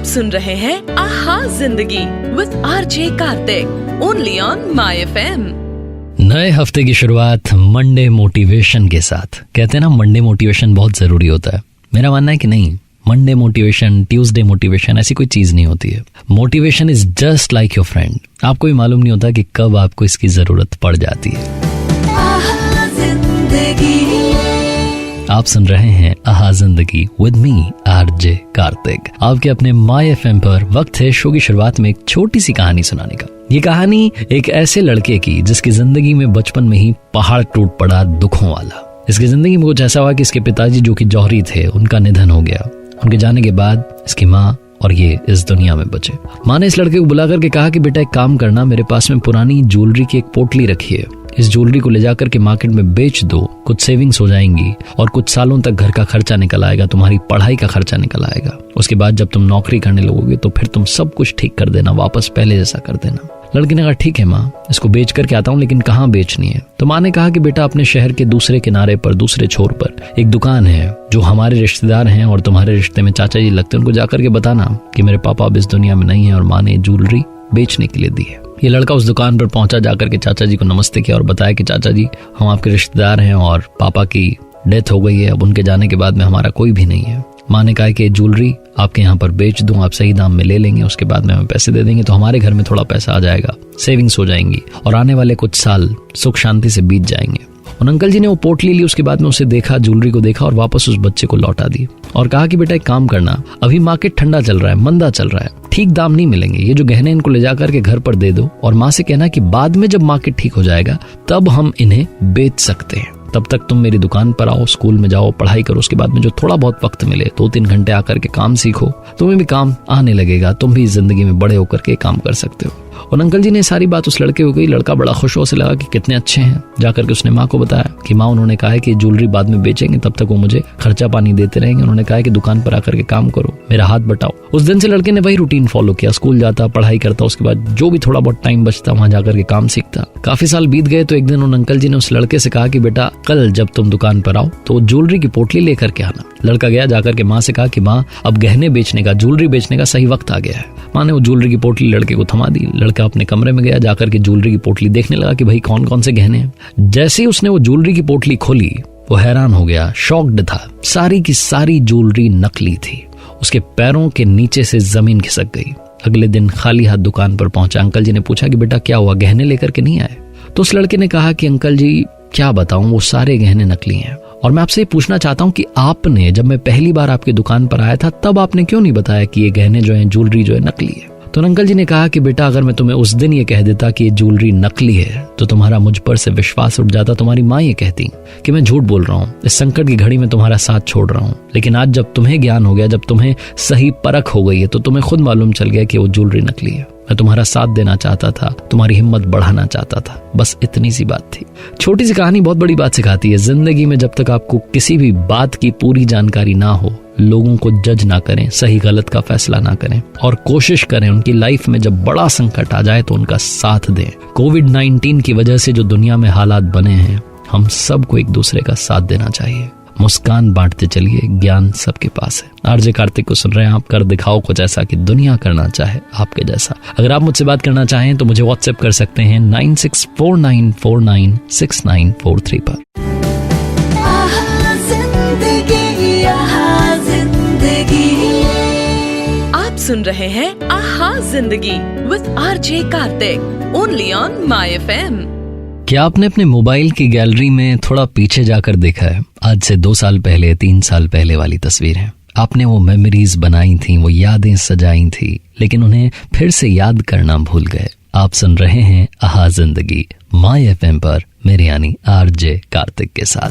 सुन रहे हैं आहा जिंदगी with RJ Kartik only on my FM. नए हफ्ते की शुरुआत मंडे मोटिवेशन के साथ। कहते हैं ना, मंडे मोटिवेशन बहुत जरूरी होता है। मेरा मानना है कि नहीं, मंडे मोटिवेशन, ट्यूसडे मोटिवेशन ऐसी कोई चीज नहीं होती है। Motivation is just like your friend. आपको भी मालूम नहीं होता कि कब आपको इसकी जरूरत पड़ जाती है। आप सुन रहे हैं आहा जिंदगी विद मी आरजे कार्तिक, आपके अपने माय एफएम पर। वक्त है शो की शुरुआत में एक छोटी सी कहानी सुनाने का। ये कहानी एक ऐसे लड़के की जिसकी जिंदगी में बचपन में ही पहाड़ टूट पड़ा दुखों वाला। इसकी जिंदगी में कुछ ऐसा हुआ कि इसके पिताजी जो कि जौहरी थे, उनका निधन हो गया। उनके जाने के बाद इसकी माँ और ये इस दुनिया में बचे। माँ ने इस लड़के को बुला करके कहा कि बेटा एक काम करना, मेरे पास में पुरानी ज्वेलरी की एक पोटली रखी है, इस ज्वेलरी को ले जाकर के मार्केट में बेच दो, कुछ सेविंग्स हो जाएंगी और कुछ सालों तक घर का खर्चा निकल आएगा, तुम्हारी पढ़ाई का खर्चा निकल आएगा। उसके बाद जब तुम नौकरी करने लगोगे तो फिर तुम सब कुछ ठीक कर देना, वापस पहले जैसा कर देना। लड़की ने कहा ठीक है माँ, इसको बेच करके आता हूँ, लेकिन कहाँ बेचनी है? तो माँ ने कहा कि बेटा अपने शहर के दूसरे किनारे पर, दूसरे छोर पर एक दुकान है जो हमारे रिश्तेदार हैं और तुम्हारे रिश्ते में चाचा जी लगते हैं, उनको जाकर के बताना कि मेरे पापा अब इस दुनिया में नहीं है और माँ ने ज्वेलरी बेचने के लिए दी है। ये लड़का उस दुकान पर पहुंचा, जाकर के चाचा जी को नमस्ते किया और बताया कि चाचा जी, हम आपके रिश्तेदार हैं और पापा की डेथ हो गई है, अब उनके जाने के बाद में हमारा कोई भी नहीं है। माँ ने कहा कि ज्वेलरी आपके यहाँ पर बेच दूं, आप सही दाम में ले लेंगे, उसके बाद में हमें पैसे दे देंगे तो हमारे घर में थोड़ा पैसा आ जाएगा, सेविंग्स हो जाएंगी और आने वाले कुछ साल सुख शांति से बीत जाएंगे। और अंकल जी ने वो पोटली ली, उसके बाद में उसे देखा, ज्वेलरी को देखा और वापस उस बच्चे को लौटा दी और कहा कि बेटा एक काम करना, अभी मार्केट ठंडा चल रहा है, मंदा चल रहा है, ठीक दाम नहीं मिलेंगे, ये जो गहने इनको ले जाकर के घर पर दे दो और माँ से कहना कि बाद में जब मार्केट ठीक हो जाएगा तब हम इन्हें बेच सकते हैं। तब तक तुम मेरी दुकान पर आओ, स्कूल में जाओ, पढ़ाई करो, उसके बाद में जो थोड़ा बहुत वक्त मिले 2-3 घंटे आकर के काम सीखो, तुम्हें भी काम आने लगेगा, तुम भी जिंदगी में बड़े होकर के काम कर सकते हो। और अंकल जी ने सारी बात उस लड़के को कही। लड़का बड़ा खुश हो, से लगा कि कितने अच्छे हैं। जाकर के उसने माँ को बताया कि माँ, उन्होंने कहा है कि ज्वेलरी बाद में बेचेंगे, तब तक वो मुझे खर्चा पानी देते रहेंगे, उन्होंने कहा है कि दुकान पर आकर के काम करो, मेरा हाथ बटाओ। उस दिन से लड़के ने वही रूटीन फॉलो किया, स्कूल जाता, पढ़ाई करता, उसके बाद जो भी थोड़ा बहुत टाइम बचता वहां जाकर के काम सीखता। काफी साल बीत गए तो एक दिन उन अंकल जी ने उस लड़के से कहा कि बेटा कल जब तुम दुकान पर आओ तो ज्वेलरी की पोटली लेकर के आना। लड़का गया, जाकर के माँ से कहा कि माँ, अब गहने बेचने का, ज्वेलरी बेचने का सही वक्त आ गया है। माँ ने वो ज्वेलरी की पोटली लड़के को थमा दी। लड़का अपने कमरे में गया, जाकर के ज्वेलरी की पोटली देखने लगा कि भाई कौन कौन से गहने हैं। जैसे ही उसने वो ज्वेलरी की पोटली खोली, वो हैरान हो गया, शॉक्ड था। सारी की सारी ज्वेलरी नकली थी। उसके पैरों के नीचे से जमीन खिसक गई। अगले दिन खाली हाथ दुकान पर पहुंचा। अंकल जी ने पूछा कि बेटा क्या हुआ, गहने लेकर के नहीं आए? तो उस लड़के ने कहा कि अंकल जी क्या बताऊं, वो सारे गहने नकली हैं और मैं आपसे पूछना चाहता हूं कि आपने, जब मैं पहली बार आपकी दुकान पर आया था, तब आपने क्यों नहीं बताया कि ये गहने जो हैं, ज्वेलरी जो है नकली है? तो अंकल जी ने कहा कि बेटा, अगर मैं तुम्हें उस दिन ये कह देता कि ये ज्वेलरी नकली है तो तुम्हारा मुझ पर से विश्वास उठ जाता, तुम्हारी माँ ये कहती कि मैं झूठ बोल रहा हूँ, इस संकट की घड़ी में तुम्हारा साथ छोड़ रहा हूँ। लेकिन आज जब तुम्हें ज्ञान हो गया, जब तुम्हें सही परख हो गई है, तो तुम्हें खुद मालूम चल गया कि वो ज्वेलरी नकली है। मैं तुम्हारा साथ देना चाहता था, तुम्हारी हिम्मत बढ़ाना चाहता था, बस इतनी सी बात थी। छोटी सी कहानी बहुत बड़ी बात सिखाती है। जिंदगी में जब तक आपको किसी भी बात की पूरी जानकारी ना हो, लोगों को जज ना करें, सही गलत का फैसला ना करें और कोशिश करें उनकी लाइफ में जब बड़ा संकट आ जाए तो उनका साथ दें। कोविड-19 की वजह से जो दुनिया में हालात बने हैं, हम सबको एक दूसरे का साथ देना चाहिए। मुस्कान बांटते चलिए, ज्ञान सबके पास है। आरजे कार्तिक को सुन रहे हैं आप। कर दिखाओ कुछ ऐसा कि दुनिया करना चाहे आपके जैसा। अगर आप मुझसे बात करना चाहें तो मुझे व्हाट्सएप कर सकते हैं 9649496943 पर। आप सुन रहे हैं आहा जिंदगी with RJ Kartik only on my FM. क्या आपने अपने मोबाइल की गैलरी में थोड़ा पीछे जाकर देखा है? आज से 2 साल पहले, 3 साल पहले वाली तस्वीरें। आपने वो मेमोरीज बनाई थी, वो यादें सजाई थी, लेकिन उन्हें फिर से याद करना भूल गए। आप सुन रहे हैं आहा जिंदगी माय एफएम पर, मेरे यानी आरजे कार्तिक के साथ।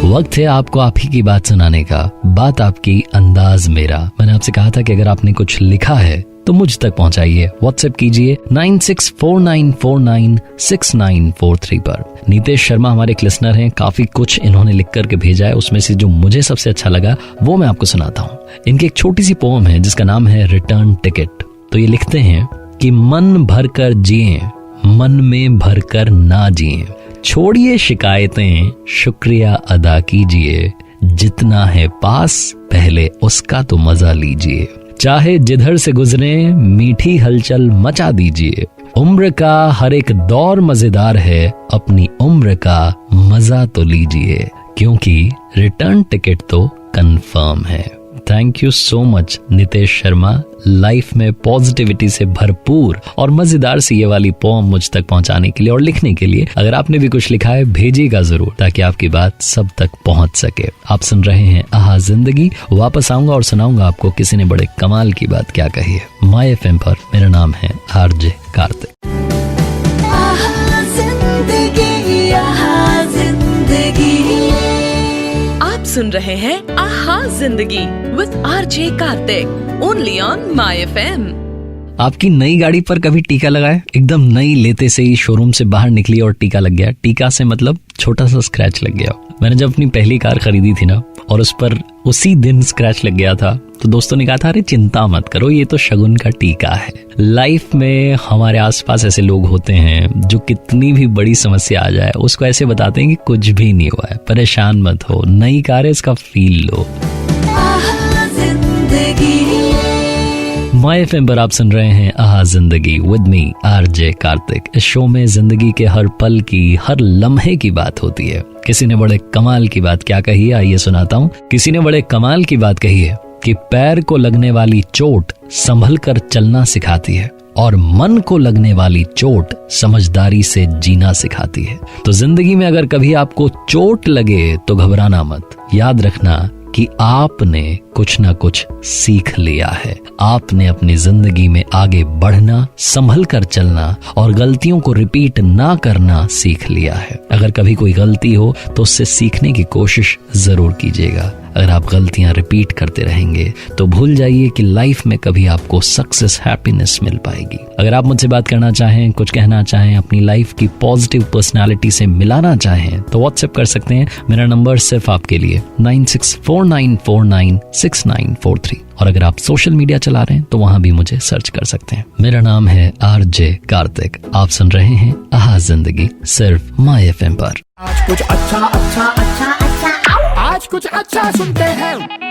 वक्त है आपको आप ही की बात सुनाने का, बात आपकी, अंदाज मेरा। मैंने आपसे कहा था कि अगर आपने कुछ लिखा है तो मुझ तक पहुंचाइए। व्हाट्सएप कीजिए 9649496943 पर। नीतेश शर्मा हमारे एक लिसनर हैं, काफी कुछ इन्होंने लिख करके भेजा है। उसमें से जो मुझे सबसे अच्छा लगा वो मैं आपको सुनाता हूँ। इनकी एक छोटी सी पोम है जिसका नाम है रिटर्न टिकट। तो ये लिखते हैं कि मन भर कर जिए, मन में भर कर ना जिए, छोड़िए शिकायतें, शुक्रिया अदा कीजिए, जितना है पास पहले उसका तो मजा लीजिए। चाहे जिधर से गुजरे मीठी हलचल मचा दीजिए। उम्र का हर एक दौर मजेदार है, अपनी उम्र का मजा तो लीजिए, क्योंकि रिटर्न टिकट तो कंफर्म है। Thank you so much Nitesh Sharma, life में पॉजिटिविटी से भरपूर और मजेदार सी ये वाली पोम मुझ तक पहुंचाने के लिए और लिखने के लिए। अगर आपने भी कुछ लिखा है भेजिएगा जरूर, ताकि आपकी बात सब तक पहुंच सके। आप सुन रहे हैं आहा जिंदगी। वापस आऊंगा और सुनाऊंगा आपको किसी ने बड़े कमाल की बात क्या कही है। माय एफएम पर मेरा नाम है आरजे कार्तिक। सुन रहे हैं आहा जिंदगी with RJ Kartik, only on my FM. आपकी नई गाड़ी पर कभी टीका लगा है? एकदम नई लेते से ही शोरूम से बाहर निकली और टीका लग गया। टीका से मतलब छोटा सा स्क्रैच लग गया। मैंने जब अपनी पहली कार खरीदी थी ना, और उस पर उसी दिन स्क्रैच लग गया था, तो दोस्तों ने कहा था अरे चिंता मत करो, ये तो शगुन का टीका है। लाइफ में हमारे आसपास ऐसे लोग होते हैं जो कितनी भी बड़ी समस्या आ जाए उसको ऐसे बताते हैं कि कुछ भी नहीं हुआ है, परेशान मत हो, नई कार है, इसका फील लो। माय एफएम पर आप सुन रहे हैं आहा जिंदगी विद मी आरजे कार्तिक। इस शो में जिंदगी के हर पल की, हर लम्हे की बात होती है। किसी ने बड़े कमाल की बात क्या कही है, आइए सुनाता हूँ। किसी ने बड़े कमाल की बात कही है कि पैर को लगने वाली चोट संभल कर चलना सिखाती है, और मन को लगने वाली चोट समझदारी से जीना सिखाती है। तो जिंदगी में अगर कभी आपको चोट लगे तो घबराना मत। याद रखना कि आपने कुछ ना कुछ सीख लिया है। आपने अपनी जिंदगी में आगे बढ़ना, संभल कर चलना और गलतियों को रिपीट ना करना सीख लिया है। अगर कभी कोई गलती हो तो उससे सीखने की कोशिश जरूर कीजिएगा। अगर आप गलतियां रिपीट करते रहेंगे तो भूल जाइए कि लाइफ में कभी आपको सक्सेस, हैप्पीनेस मिल पाएगी। अगर आप मुझसे बात करना चाहें, कुछ कहना चाहें, अपनी लाइफ की पॉजिटिव पर्सनालिटी से मिलाना चाहें तो व्हाट्सएप कर सकते हैं। मेरा नंबर सिर्फ आपके लिए 9649496943। और अगर आप सोशल मीडिया चला रहे हैं तो वहां भी मुझे सर्च कर सकते हैं। मेरा नाम है आरजे कार्तिक। आप सुन रहे हैं आहा जिंदगी सिर्फ माय एफएम पर। आज कुछ अच्छा अच्छा अच्छा अच्छा, आज कुछ अच्छा सुनते हैं।